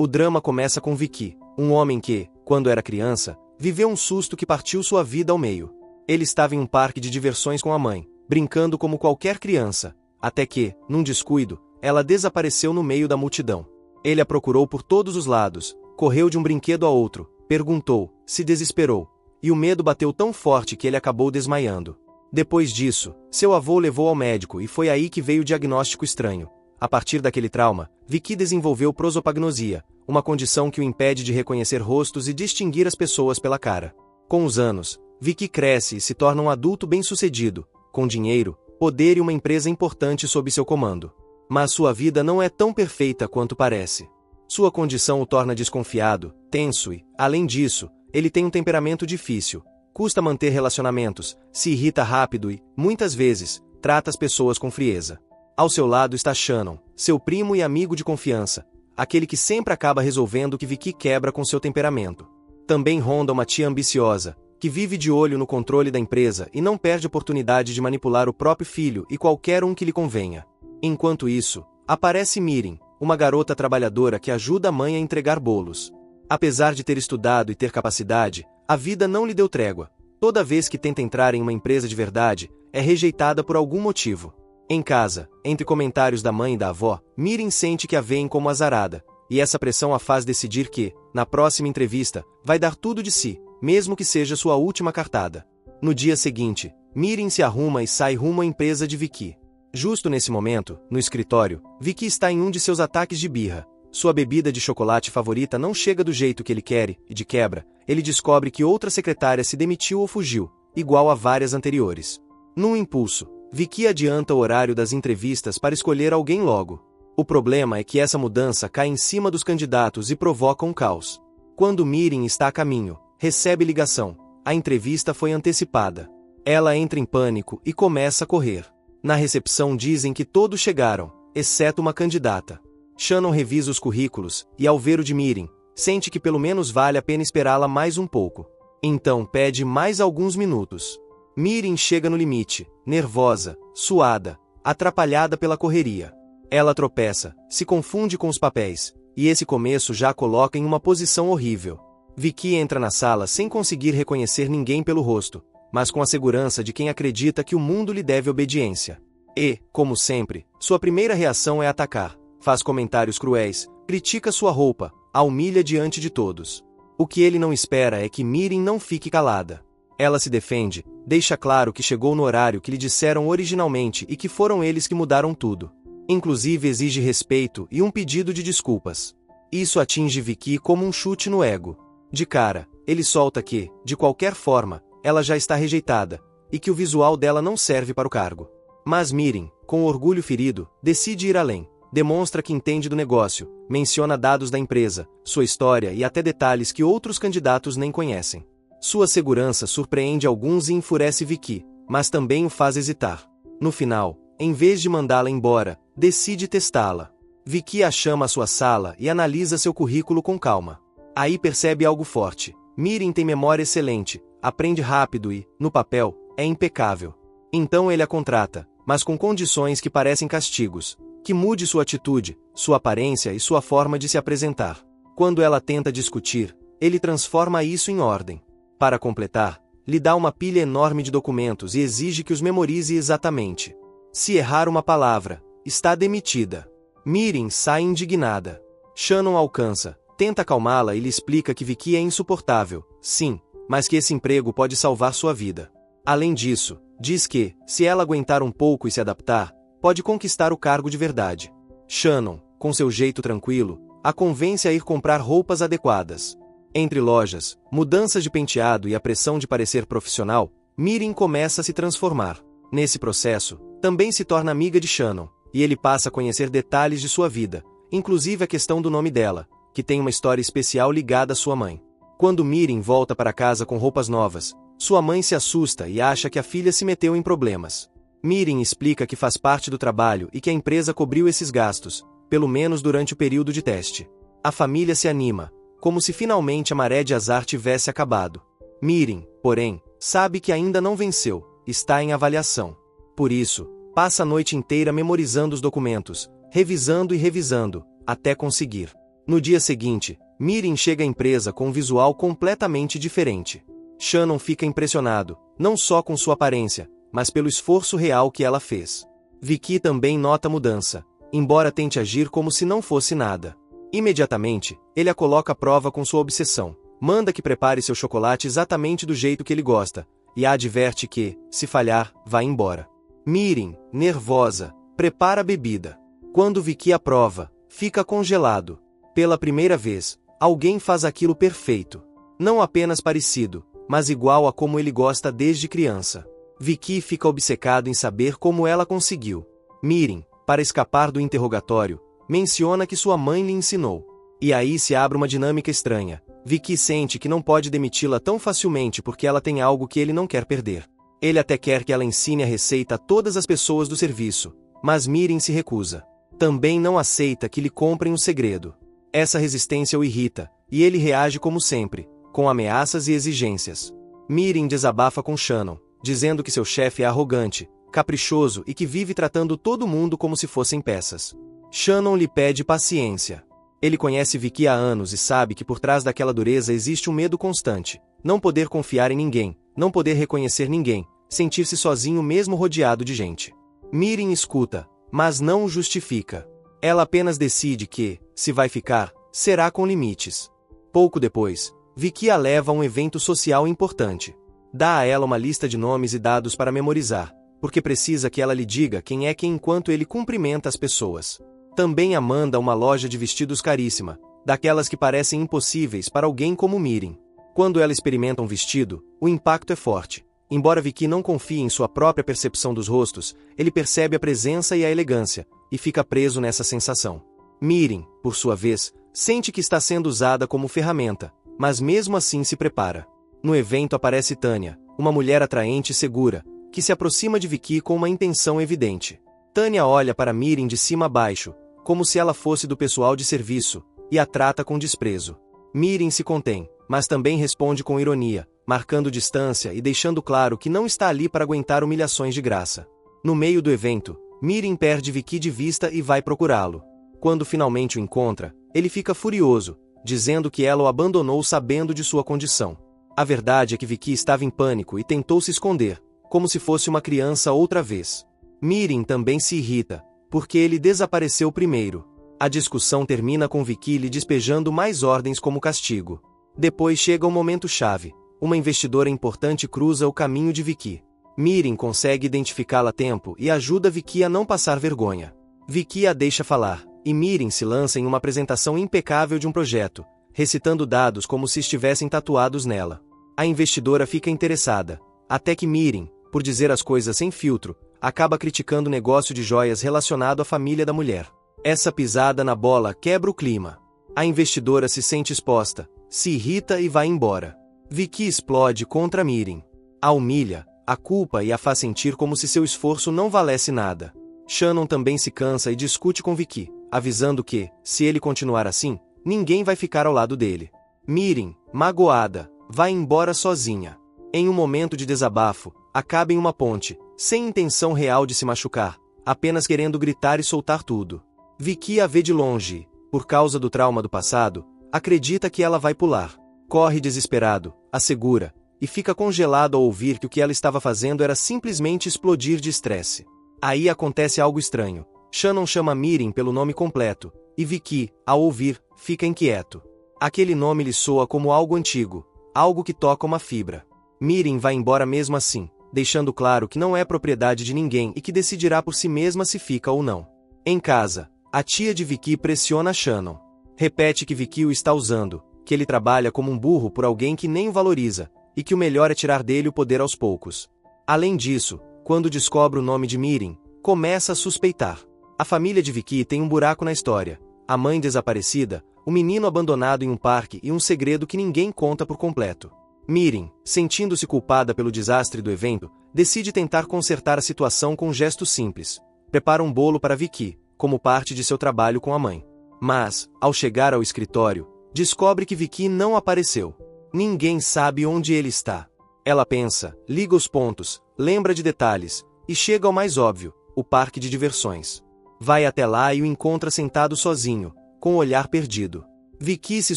O drama começa com Vicky, um homem que, quando era criança, viveu um susto que partiu sua vida ao meio. Ele estava em um parque de diversões com a mãe, brincando como qualquer criança, até que, num descuido, ela desapareceu no meio da multidão. Ele a procurou por todos os lados, correu de um brinquedo a outro, perguntou, se desesperou, e o medo bateu tão forte que ele acabou desmaiando. Depois disso, seu avô o levou ao médico e foi aí que veio o diagnóstico estranho. A partir daquele trauma, Vicky desenvolveu prosopagnosia, uma condição que o impede de reconhecer rostos e distinguir as pessoas pela cara. Com os anos, Vicky cresce e se torna um adulto bem-sucedido, com dinheiro, poder e uma empresa importante sob seu comando. Mas sua vida não é tão perfeita quanto parece. Sua condição o torna desconfiado, tenso e, além disso, ele tem um temperamento difícil, custa manter relacionamentos, se irrita rápido e, muitas vezes, trata as pessoas com frieza. Ao seu lado está Shannon, seu primo e amigo de confiança, aquele que sempre acaba resolvendo o que Vicky quebra com seu temperamento. Também ronda uma tia ambiciosa, que vive de olho no controle da empresa e não perde oportunidade de manipular o próprio filho e qualquer um que lhe convenha. Enquanto isso, aparece Mirin, uma garota trabalhadora que ajuda a mãe a entregar bolos. Apesar de ter estudado e ter capacidade, a vida não lhe deu trégua. Toda vez que tenta entrar em uma empresa de verdade, é rejeitada por algum motivo. Em casa, entre comentários da mãe e da avó, Mirin sente que a veem como azarada, e essa pressão a faz decidir que, na próxima entrevista, vai dar tudo de si, mesmo que seja sua última cartada. No dia seguinte, Mirin se arruma e sai rumo à empresa de Vicky. Justo nesse momento, no escritório, Vicky está em um de seus ataques de birra. Sua bebida de chocolate favorita não chega do jeito que ele quer, e de quebra, ele descobre que outra secretária se demitiu ou fugiu, igual a várias anteriores. Num impulso, Vicky adianta o horário das entrevistas para escolher alguém logo. O problema é que essa mudança cai em cima dos candidatos e provoca um caos. Quando Mirin está a caminho, recebe ligação. A entrevista foi antecipada. Ela entra em pânico e começa a correr. Na recepção dizem que todos chegaram, exceto uma candidata. Shannon revisa os currículos e, ao ver o de Mirin, sente que pelo menos vale a pena esperá-la mais um pouco. Então pede mais alguns minutos. Mirin chega no limite, nervosa, suada, atrapalhada pela correria. Ela tropeça, se confunde com os papéis, e esse começo já a coloca em uma posição horrível. Vicky entra na sala sem conseguir reconhecer ninguém pelo rosto, mas com a segurança de quem acredita que o mundo lhe deve obediência. E, como sempre, sua primeira reação é atacar, faz comentários cruéis, critica sua roupa, a humilha diante de todos. O que ele não espera é que Mirin não fique calada. Ela se defende, deixa claro que chegou no horário que lhe disseram originalmente e que foram eles que mudaram tudo. Inclusive exige respeito e um pedido de desculpas. Isso atinge Vicky como um chute no ego. De cara, ele solta que, de qualquer forma, ela já está rejeitada, e que o visual dela não serve para o cargo. Mas Mirin, com o orgulho ferido, decide ir além. Demonstra que entende do negócio, menciona dados da empresa, sua história e até detalhes que outros candidatos nem conhecem. Sua segurança surpreende alguns e enfurece Vicky, mas também o faz hesitar. No final, em vez de mandá-la embora, decide testá-la. Vicky a chama à sua sala e analisa seu currículo com calma. Aí percebe algo forte. Mirin tem memória excelente, aprende rápido e, no papel, é impecável. Então ele a contrata, mas com condições que parecem castigos. Que mude sua atitude, sua aparência e sua forma de se apresentar. Quando ela tenta discutir, ele transforma isso em ordem. Para completar, lhe dá uma pilha enorme de documentos e exige que os memorize exatamente. Se errar uma palavra, está demitida. Mirin sai indignada. Shannon alcança, tenta acalmá-la e lhe explica que Vicky é insuportável, sim, mas que esse emprego pode salvar sua vida. Além disso, diz que, se ela aguentar um pouco e se adaptar, pode conquistar o cargo de verdade. Shannon, com seu jeito tranquilo, a convence a ir comprar roupas adequadas. Entre lojas, mudanças de penteado e a pressão de parecer profissional, Mirin começa a se transformar. Nesse processo, também se torna amiga de Shannon, e ele passa a conhecer detalhes de sua vida, inclusive a questão do nome dela, que tem uma história especial ligada à sua mãe. Quando Mirin volta para casa com roupas novas, sua mãe se assusta e acha que a filha se meteu em problemas. Mirin explica que faz parte do trabalho e que a empresa cobriu esses gastos, pelo menos durante o período de teste. A família se anima, como se finalmente a maré de azar tivesse acabado. Mirin, porém, sabe que ainda não venceu, está em avaliação. Por isso, passa a noite inteira memorizando os documentos, revisando e revisando, até conseguir. No dia seguinte, Mirim chega à empresa com um visual completamente diferente. Shannon fica impressionado, não só com sua aparência, mas pelo esforço real que ela fez. Vicky também nota a mudança, embora tente agir como se não fosse nada. Imediatamente, ele a coloca à prova com sua obsessão, manda que prepare seu chocolate exatamente do jeito que ele gosta, e a adverte que, se falhar, vai embora. Mirim, nervosa, prepara a bebida. Quando Vicky aprova, fica congelado. Pela primeira vez, alguém faz aquilo perfeito. Não apenas parecido, mas igual a como ele gosta desde criança. Vicky fica obcecado em saber como ela conseguiu. Mirim, para escapar do interrogatório, menciona que sua mãe lhe ensinou. E aí se abre uma dinâmica estranha. Vicky sente que não pode demiti-la tão facilmente porque ela tem algo que ele não quer perder. Ele até quer que ela ensine a receita a todas as pessoas do serviço, mas Mirim se recusa. Também não aceita que lhe comprem o segredo. Essa resistência o irrita, e ele reage como sempre, com ameaças e exigências. Mirim desabafa com Shannon, dizendo que seu chefe é arrogante, caprichoso e que vive tratando todo mundo como se fossem peças. Shannon lhe pede paciência. Ele conhece Vicky há anos e sabe que por trás daquela dureza existe um medo constante. Não poder confiar em ninguém, não poder reconhecer ninguém, sentir-se sozinho mesmo rodeado de gente. Mirim escuta, mas não o justifica. Ela apenas decide que, se vai ficar, será com limites. Pouco depois, Vicky a leva a um evento social importante. Dá a ela uma lista de nomes e dados para memorizar, porque precisa que ela lhe diga quem é quem enquanto ele cumprimenta as pessoas. Também a manda a uma loja de vestidos caríssima, daquelas que parecem impossíveis para alguém como Mirim. Quando ela experimenta um vestido, o impacto é forte. Embora Vicky não confie em sua própria percepção dos rostos, ele percebe a presença e a elegância, e fica preso nessa sensação. Mirim, por sua vez, sente que está sendo usada como ferramenta, mas mesmo assim se prepara. No evento aparece Tânia, uma mulher atraente e segura, que se aproxima de Vicky com uma intenção evidente. Tânia olha para Mirim de cima a baixo, como se ela fosse do pessoal de serviço, e a trata com desprezo. Mirim se contém, mas também responde com ironia, marcando distância e deixando claro que não está ali para aguentar humilhações de graça. No meio do evento, Mirim perde Vicky de vista e vai procurá-lo. Quando finalmente o encontra, ele fica furioso, dizendo que ela o abandonou sabendo de sua condição. A verdade é que Vicky estava em pânico e tentou se esconder, como se fosse uma criança outra vez. Mirim também se irrita, porque ele desapareceu primeiro. A discussão termina com Vicky lhe despejando mais ordens como castigo. Depois chega o momento-chave. Uma investidora importante cruza o caminho de Vicky. Mirim consegue identificá-la a tempo e ajuda Vicky a não passar vergonha. Vicky a deixa falar, e Mirim se lança em uma apresentação impecável de um projeto, recitando dados como se estivessem tatuados nela. A investidora fica interessada, até que Mirim, por dizer as coisas sem filtro, acaba criticando o negócio de joias relacionado à família da mulher. Essa pisada na bola quebra o clima. A investidora se sente exposta, se irrita e vai embora. Vicky explode contra Mirim. A humilha, a culpa e a faz sentir como se seu esforço não valesse nada. Shannon também se cansa e discute com Vicky, avisando que, se ele continuar assim, ninguém vai ficar ao lado dele. Mirim, magoada, vai embora sozinha. Em um momento de desabafo, acaba em uma ponte, sem intenção real de se machucar, apenas querendo gritar e soltar tudo. Vicky a vê de longe e, por causa do trauma do passado, acredita que ela vai pular. Corre desesperado, a segura, e fica congelado ao ouvir que o que ela estava fazendo era simplesmente explodir de estresse. Aí acontece algo estranho. Shannon chama Mirim pelo nome completo, e Vicky, ao ouvir, fica inquieto. Aquele nome lhe soa como algo antigo, algo que toca uma fibra. Mirim vai embora mesmo assim, deixando claro que não é propriedade de ninguém e que decidirá por si mesma se fica ou não. Em casa, a tia de Vicky pressiona Shannon. Repete que Vicky o está usando, que ele trabalha como um burro por alguém que nem o valoriza, e que o melhor é tirar dele o poder aos poucos. Além disso, quando descobre o nome de Mirim, começa a suspeitar. A família de Vicky tem um buraco na história, a mãe desaparecida, o menino abandonado em um parque e um segredo que ninguém conta por completo. Mirim, sentindo-se culpada pelo desastre do evento, decide tentar consertar a situação com um gesto simples. Prepara um bolo para Vicky, como parte de seu trabalho com a mãe. Mas, ao chegar ao escritório, descobre que Vicky não apareceu. Ninguém sabe onde ele está. Ela pensa, liga os pontos, lembra de detalhes, e chega ao mais óbvio, o parque de diversões. Vai até lá e o encontra sentado sozinho, com o olhar perdido. Vicky se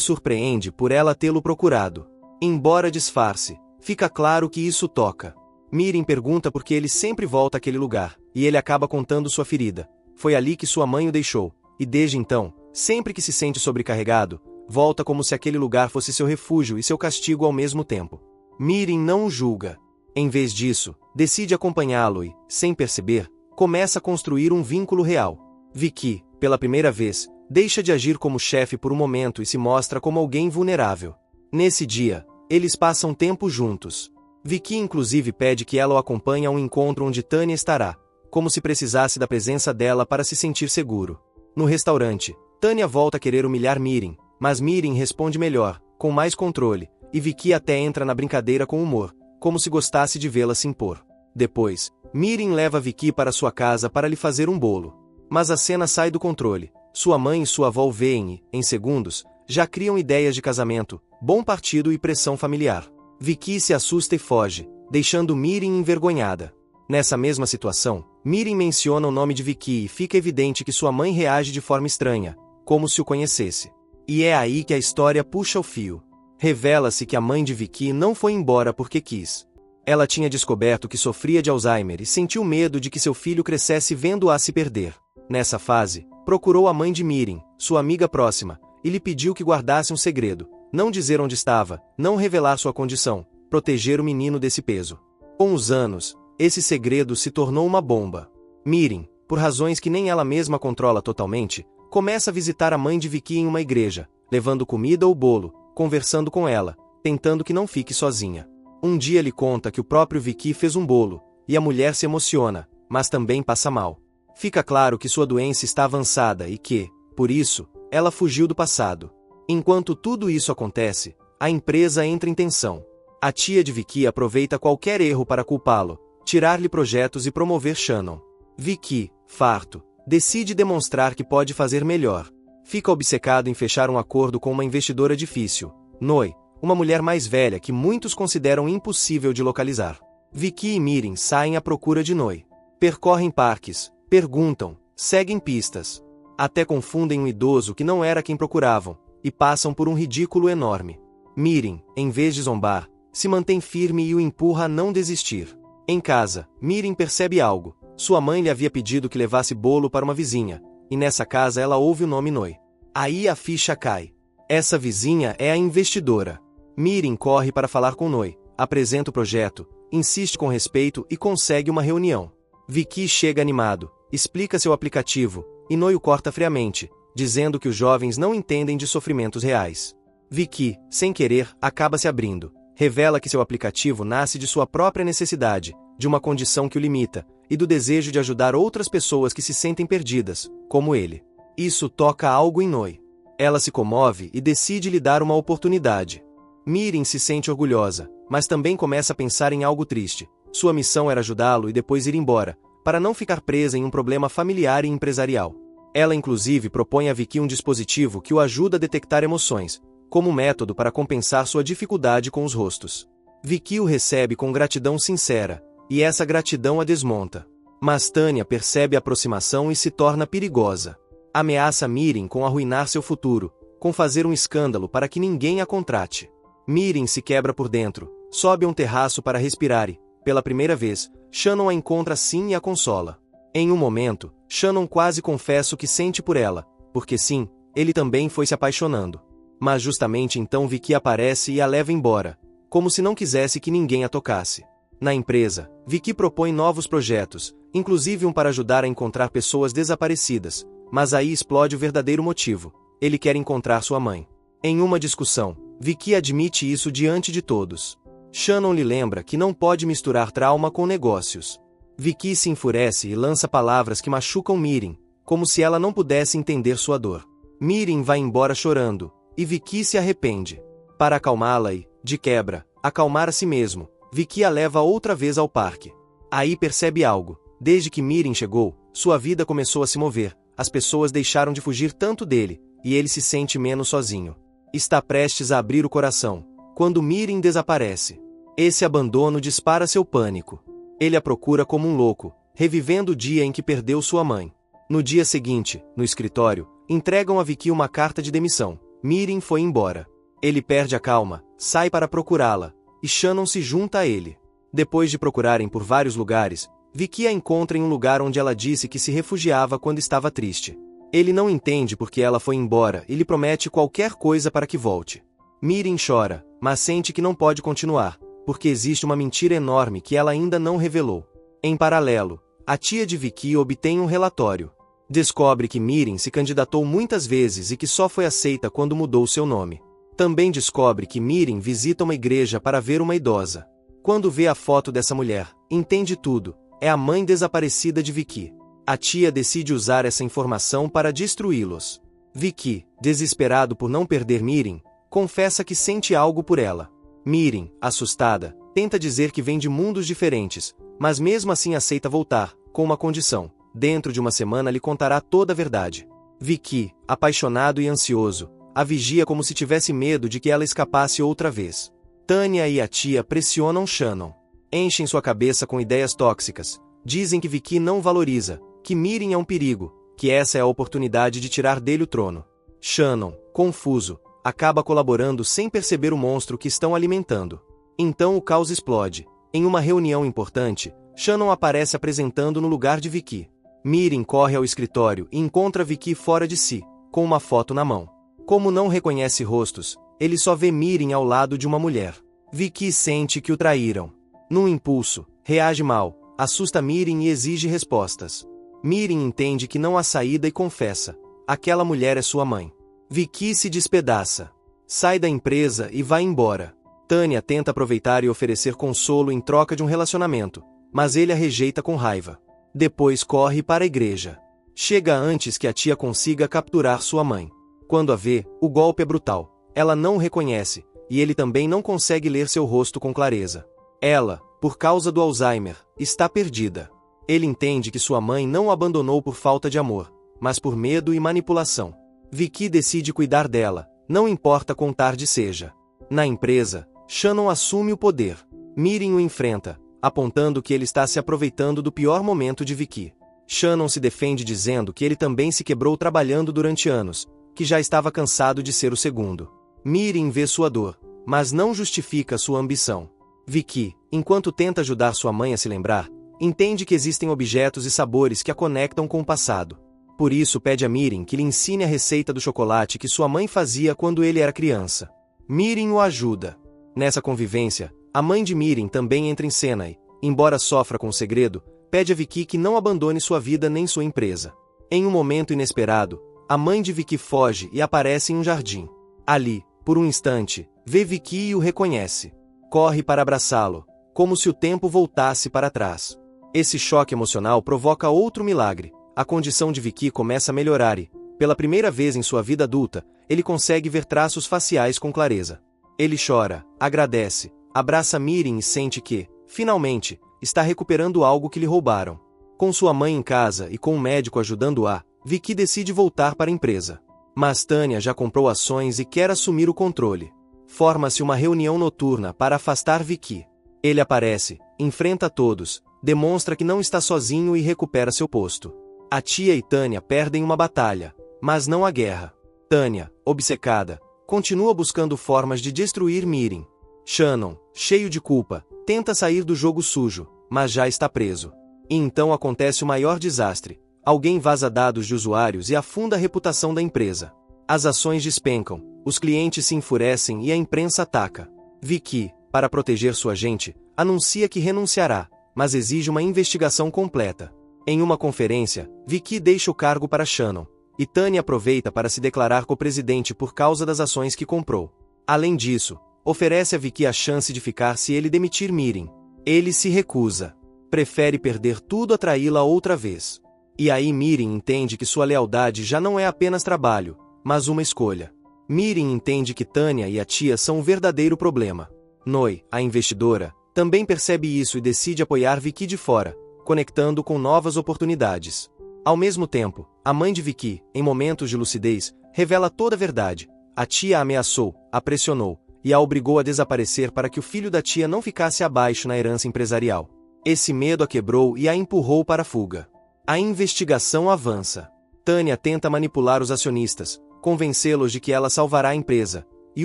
surpreende por ela tê-lo procurado. Embora disfarce, fica claro que isso toca. Mirim pergunta por que ele sempre volta àquele lugar, e ele acaba contando sua ferida. Foi ali que sua mãe o deixou, e desde então, sempre que se sente sobrecarregado, volta como se aquele lugar fosse seu refúgio e seu castigo ao mesmo tempo. Mirim não o julga. Em vez disso, decide acompanhá-lo e, sem perceber, começa a construir um vínculo real. Vicky, pela primeira vez, deixa de agir como chefe por um momento e se mostra como alguém vulnerável. Nesse dia, eles passam tempo juntos. Vicky inclusive pede que ela o acompanhe a um encontro onde Tânia estará, como se precisasse da presença dela para se sentir seguro. No restaurante, Tânia volta a querer humilhar Mirim, mas Mirim responde melhor, com mais controle, e Vicky até entra na brincadeira com humor, como se gostasse de vê-la se impor. Depois, Mirim leva Vicky para sua casa para lhe fazer um bolo. Mas a cena sai do controle. Sua mãe e sua avó o veem e, em segundos, já criam ideias de casamento, bom partido e pressão familiar. Vicky se assusta e foge, deixando Mirim envergonhada. Nessa mesma situação, Mirim menciona o nome de Vicky e fica evidente que sua mãe reage de forma estranha, como se o conhecesse. E é aí que a história puxa o fio. Revela-se que a mãe de Vicky não foi embora porque quis. Ela tinha descoberto que sofria de Alzheimer e sentiu medo de que seu filho crescesse vendo-a se perder. Nessa fase, procurou a mãe de Mirim, sua amiga próxima, e lhe pediu que guardasse um segredo, não dizer onde estava, não revelar sua condição, proteger o menino desse peso. Com os anos, esse segredo se tornou uma bomba. Mirim, por razões que nem ela mesma controla totalmente, começa a visitar a mãe de Vicky em uma igreja, levando comida ou bolo, conversando com ela, tentando que não fique sozinha. Um dia lhe conta que o próprio Vicky fez um bolo, e a mulher se emociona, mas também passa mal. Fica claro que sua doença está avançada e que, por isso, ela fugiu do passado. Enquanto tudo isso acontece, a empresa entra em tensão. A tia de Vicky aproveita qualquer erro para culpá-lo, tirar-lhe projetos e promover Shannon. Vicky, farto, decide demonstrar que pode fazer melhor. Fica obcecado em fechar um acordo com uma investidora difícil, Noi, uma mulher mais velha que muitos consideram impossível de localizar. Vicky e Mirim saem à procura de Noi. Percorrem parques, perguntam, seguem pistas. Até confundem um idoso que não era quem procuravam, e passam por um ridículo enorme. Mirim, em vez de zombar, se mantém firme e o empurra a não desistir. Em casa, Mirim percebe algo. Sua mãe lhe havia pedido que levasse bolo para uma vizinha, e nessa casa ela ouve o nome Noi. Aí a ficha cai. Essa vizinha é a investidora. Mirim corre para falar com Noi, apresenta o projeto, insiste com respeito e consegue uma reunião. Vicky chega animado, explica seu aplicativo, e Noi o corta friamente, dizendo que os jovens não entendem de sofrimentos reais. Vicky, sem querer, acaba se abrindo. Revela que seu aplicativo nasce de sua própria necessidade, de uma condição que o limita, e do desejo de ajudar outras pessoas que se sentem perdidas, como ele. Isso toca algo em Noi. Ela se comove e decide lhe dar uma oportunidade. Mirim se sente orgulhosa, mas também começa a pensar em algo triste. Sua missão era ajudá-lo e depois ir embora, para não ficar presa em um problema familiar e empresarial. Ela inclusive propõe a Vicky um dispositivo que o ajuda a detectar emoções, como método para compensar sua dificuldade com os rostos. Vicky o recebe com gratidão sincera, e essa gratidão a desmonta. Mas Tânia percebe a aproximação e se torna perigosa. Ameaça Mirim com arruinar seu futuro, com fazer um escândalo para que ninguém a contrate. Mirim se quebra por dentro, sobe a um terraço para respirar e, pela primeira vez, Shannon a encontra sim e a consola. Em um momento, Shannon quase confessa o que sente por ela, porque sim, ele também foi se apaixonando. Mas justamente então Vicky aparece e a leva embora, como se não quisesse que ninguém a tocasse. Na empresa, Vicky propõe novos projetos, inclusive um para ajudar a encontrar pessoas desaparecidas, mas aí explode o verdadeiro motivo. Ele quer encontrar sua mãe. Em uma discussão, Vicky admite isso diante de todos. Shannon lhe lembra que não pode misturar trauma com negócios. Vicky se enfurece e lança palavras que machucam Mirim, como se ela não pudesse entender sua dor. Mirim vai embora chorando, e Vicky se arrepende. Para acalmá-la e, de quebra, acalmar a si mesmo, Vicky a leva outra vez ao parque. Aí percebe algo. Desde que Mirim chegou, sua vida começou a se mover, as pessoas deixaram de fugir tanto dele, e ele se sente menos sozinho. Está prestes a abrir o coração, quando Mirim desaparece. Esse abandono dispara seu pânico. Ele a procura como um louco, revivendo o dia em que perdeu sua mãe. No dia seguinte, no escritório, entregam a Vicky uma carta de demissão. Mirim foi embora. Ele perde a calma, sai para procurá-la, e Shannon se junta a ele. Depois de procurarem por vários lugares, Vicky a encontra em um lugar onde ela disse que se refugiava quando estava triste. Ele não entende porque ela foi embora e lhe promete qualquer coisa para que volte. Mirim chora, mas sente que não pode continuar, porque existe uma mentira enorme que ela ainda não revelou. Em paralelo, a tia de Vicky obtém um relatório. Descobre que Mirim se candidatou muitas vezes e que só foi aceita quando mudou seu nome. Também descobre que Mirim visita uma igreja para ver uma idosa. Quando vê a foto dessa mulher, entende tudo. É a mãe desaparecida de Vicky. A tia decide usar essa informação para destruí-los. Vicky, desesperado por não perder Mirim, confessa que sente algo por ela. Mirim, assustada, tenta dizer que vem de mundos diferentes, mas mesmo assim aceita voltar, com uma condição: dentro de uma semana lhe contará toda a verdade. Vicky, apaixonado e ansioso, a vigia como se tivesse medo de que ela escapasse outra vez. Tânia e a tia pressionam Shannon. Enchem sua cabeça com ideias tóxicas. Dizem que Vicky não valoriza, que Mirim é um perigo, que essa é a oportunidade de tirar dele o trono. Shannon, confuso, acaba colaborando sem perceber o monstro que estão alimentando. Então o caos explode. Em uma reunião importante, Shannon aparece apresentando no lugar de Vicky. Mirim corre ao escritório e encontra Vicky fora de si, com uma foto na mão. Como não reconhece rostos, ele só vê Mirim ao lado de uma mulher. Vicky sente que o traíram. Num impulso, reage mal, assusta Mirim e exige respostas. Mirim entende que não há saída e confessa: aquela mulher é sua mãe. Vicky se despedaça. Sai da empresa e vai embora. Tânia tenta aproveitar e oferecer consolo em troca de um relacionamento, mas ele a rejeita com raiva. Depois corre para a igreja. Chega antes que a tia consiga capturar sua mãe. Quando a vê, o golpe é brutal. Ela não o reconhece, e ele também não consegue ler seu rosto com clareza. Ela, por causa do Alzheimer, está perdida. Ele entende que sua mãe não o abandonou por falta de amor, mas por medo e manipulação. Vicky decide cuidar dela, não importa quão tarde seja. Na empresa, Shannon assume o poder. Mirim o enfrenta, apontando que ele está se aproveitando do pior momento de Vicky. Shannon se defende dizendo que ele também se quebrou trabalhando durante anos, que já estava cansado de ser o segundo. Mirim vê sua dor, mas não justifica sua ambição. Vicky, enquanto tenta ajudar sua mãe a se lembrar, entende que existem objetos e sabores que a conectam com o passado. Por isso pede a Mirim que lhe ensine a receita do chocolate que sua mãe fazia quando ele era criança. Mirim o ajuda. Nessa convivência, a mãe de Mirim também entra em cena e, embora sofra com o segredo, pede a Vicky que não abandone sua vida nem sua empresa. Em um momento inesperado, a mãe de Vicky foge e aparece em um jardim. Ali, por um instante, vê Vicky e o reconhece. Corre para abraçá-lo, como se o tempo voltasse para trás. Esse choque emocional provoca outro milagre. A condição de Vicky começa a melhorar e, pela primeira vez em sua vida adulta, ele consegue ver traços faciais com clareza. Ele chora, agradece, abraça Mirim e sente que, finalmente, está recuperando algo que lhe roubaram. Com sua mãe em casa e com um médico ajudando-a, Vicky decide voltar para a empresa. Mas Tânia já comprou ações e quer assumir o controle. Forma-se uma reunião noturna para afastar Vicky. Ele aparece, enfrenta todos, demonstra que não está sozinho e recupera seu posto. A tia e Tânia perdem uma batalha, mas não a guerra. Tânia, obcecada, continua buscando formas de destruir Mirim. Shannon, cheio de culpa, tenta sair do jogo sujo, mas já está preso. E então acontece o maior desastre. Alguém vaza dados de usuários e afunda a reputação da empresa. As ações despencam, os clientes se enfurecem e a imprensa ataca. Vicky, para proteger sua gente, anuncia que renunciará, mas exige uma investigação completa. Em uma conferência, Vicky deixa o cargo para Shannon, e Tânia aproveita para se declarar co-presidente por causa das ações que comprou. Além disso, oferece a Vicky a chance de ficar se ele demitir Mirim. Ele se recusa. Prefere perder tudo a traí-la outra vez. E aí Mirim entende que sua lealdade já não é apenas trabalho, mas uma escolha. Mirim entende que Tânia e a tia são um verdadeiro problema. Noi, a investidora, também percebe isso e decide apoiar Vicky de fora, conectando com novas oportunidades. Ao mesmo tempo, a mãe de Vicky, em momentos de lucidez, revela toda a verdade. A tia a ameaçou, a pressionou, e a obrigou a desaparecer para que o filho da tia não ficasse abaixo na herança empresarial. Esse medo a quebrou e a empurrou para a fuga. A investigação avança. Tânia tenta manipular os acionistas, convencê-los de que ela salvará a empresa, e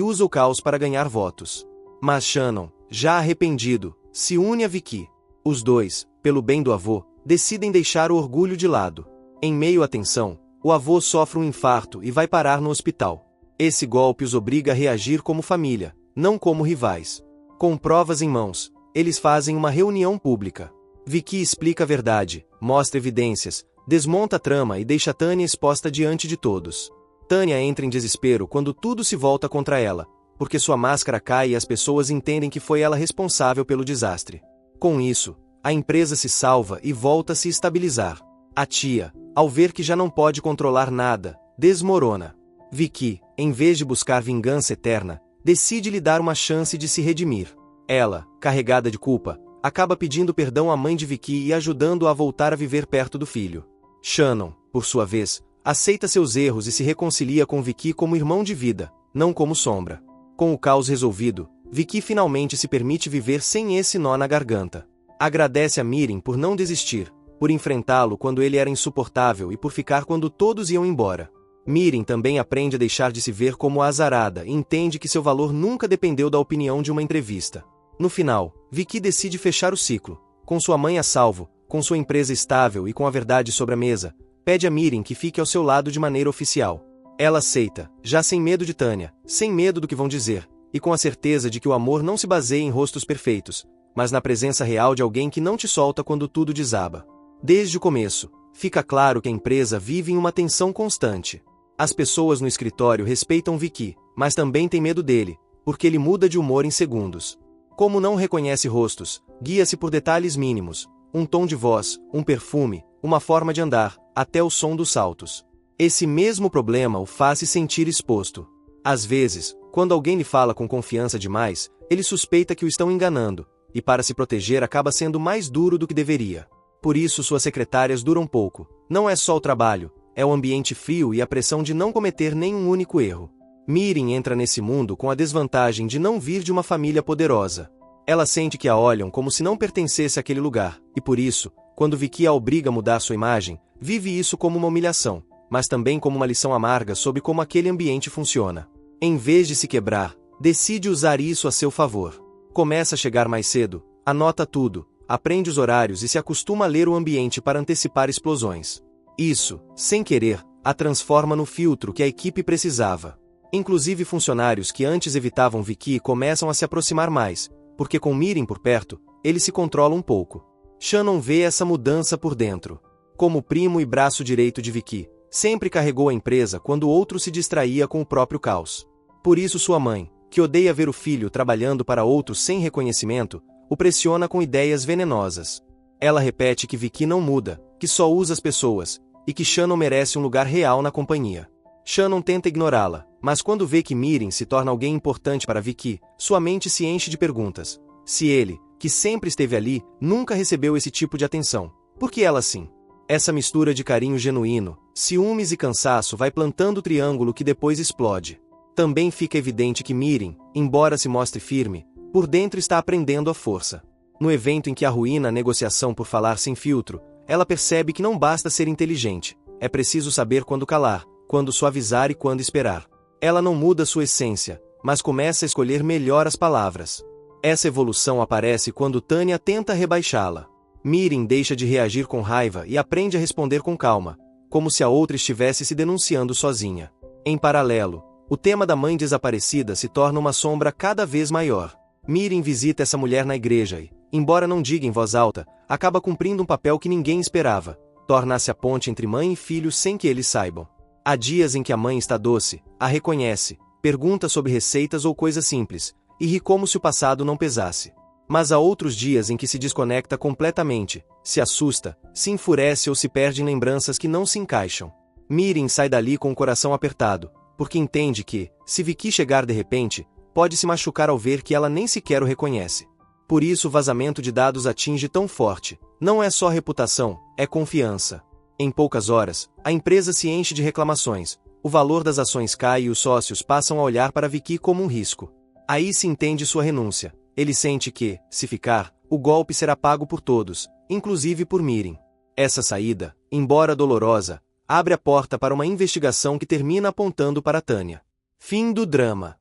usa o caos para ganhar votos. Mas Shannon, já arrependido, se une a Vicky. Os dois, pelo bem do avô, decidem deixar o orgulho de lado. Em meio à tensão, o avô sofre um infarto e vai parar no hospital. Esse golpe os obriga a reagir como família, não como rivais. Com provas em mãos, eles fazem uma reunião pública. Vicky explica a verdade, mostra evidências, desmonta a trama e deixa Tanya exposta diante de todos. Tanya entra em desespero quando tudo se volta contra ela, porque sua máscara cai e as pessoas entendem que foi ela responsável pelo desastre. Com isso, a empresa se salva e volta a se estabilizar. A tia, ao ver que já não pode controlar nada, desmorona. Vicky, em vez de buscar vingança eterna, decide lhe dar uma chance de se redimir. Ela, carregada de culpa, acaba pedindo perdão à mãe de Vicky e ajudando-a a voltar a viver perto do filho. Shannon, por sua vez, aceita seus erros e se reconcilia com Vicky como irmão de vida, não como sombra. Com o caos resolvido, Vicky finalmente se permite viver sem esse nó na garganta. Agradece a Mirin por não desistir, por enfrentá-lo quando ele era insuportável e por ficar quando todos iam embora. Mirin também aprende a deixar de se ver como a azarada e entende que seu valor nunca dependeu da opinião de uma entrevista. No final, Vicky decide fechar o ciclo. Com sua mãe a salvo, com sua empresa estável e com a verdade sobre a mesa, pede a Mirin que fique ao seu lado de maneira oficial. Ela aceita, já sem medo de Tanya, sem medo do que vão dizer, e com a certeza de que o amor não se baseia em rostos perfeitos, mas na presença real de alguém que não te solta quando tudo desaba. Desde o começo, fica claro que a empresa vive em uma tensão constante. As pessoas no escritório respeitam Vicky, mas também têm medo dele, porque ele muda de humor em segundos. Como não reconhece rostos, guia-se por detalhes mínimos, um tom de voz, um perfume, uma forma de andar, até o som dos saltos. Esse mesmo problema o faz se sentir exposto. Às vezes, quando alguém lhe fala com confiança demais, ele suspeita que o estão enganando, e para se proteger acaba sendo mais duro do que deveria. Por isso suas secretárias duram pouco. Não é só o trabalho, é o ambiente frio e a pressão de não cometer nenhum único erro. Mirin entra nesse mundo com a desvantagem de não vir de uma família poderosa. Ela sente que a olham como se não pertencesse àquele lugar, e por isso, quando Vicky a obriga a mudar sua imagem, vive isso como uma humilhação, mas também como uma lição amarga sobre como aquele ambiente funciona. Em vez de se quebrar, decide usar isso a seu favor. Começa a chegar mais cedo, anota tudo, aprende os horários e se acostuma a ler o ambiente para antecipar explosões. Isso, sem querer, a transforma no filtro que a equipe precisava. Inclusive funcionários que antes evitavam Vicky começam a se aproximar mais, porque com Mirin por perto, ele se controla um pouco. Shannon vê essa mudança por dentro. Como primo e braço direito de Vicky, sempre carregou a empresa quando o outro se distraía com o próprio caos. Por isso sua mãe, que odeia ver o filho trabalhando para outros sem reconhecimento, o pressiona com ideias venenosas. Ela repete que Vicky não muda, que só usa as pessoas, e que Shannon merece um lugar real na companhia. Shannon tenta ignorá-la, mas quando vê que Mirin se torna alguém importante para Vicky, sua mente se enche de perguntas. Se ele, que sempre esteve ali, nunca recebeu esse tipo de atenção, por que ela sim? Essa mistura de carinho genuíno, ciúmes e cansaço vai plantando o triângulo que depois explode. Também fica evidente que Mirin, embora se mostre firme, por dentro está aprendendo a força. No evento em que arruína a negociação por falar sem filtro, ela percebe que não basta ser inteligente, é preciso saber quando calar, quando suavizar e quando esperar. Ela não muda sua essência, mas começa a escolher melhor as palavras. Essa evolução aparece quando Tanya tenta rebaixá-la. Mirin deixa de reagir com raiva e aprende a responder com calma, como se a outra estivesse se denunciando sozinha. Em paralelo, o tema da mãe desaparecida se torna uma sombra cada vez maior. Mirin visita essa mulher na igreja e, embora não diga em voz alta, acaba cumprindo um papel que ninguém esperava. Torna-se a ponte entre mãe e filho sem que eles saibam. Há dias em que a mãe está doce, a reconhece, pergunta sobre receitas ou coisas simples, e ri como se o passado não pesasse. Mas há outros dias em que se desconecta completamente, se assusta, se enfurece ou se perde em lembranças que não se encaixam. Mirin sai dali com o coração apertado, porque entende que, se Vicky chegar de repente, pode se machucar ao ver que ela nem sequer o reconhece. Por isso o vazamento de dados atinge tão forte. Não é só reputação, é confiança. Em poucas horas, a empresa se enche de reclamações, o valor das ações cai e os sócios passam a olhar para Vicky como um risco. Aí se entende sua renúncia. Ele sente que, se ficar, o golpe será pago por todos, inclusive por Mirin. Essa saída, embora dolorosa, abre a porta para uma investigação que termina apontando para Tânia. Fim do drama.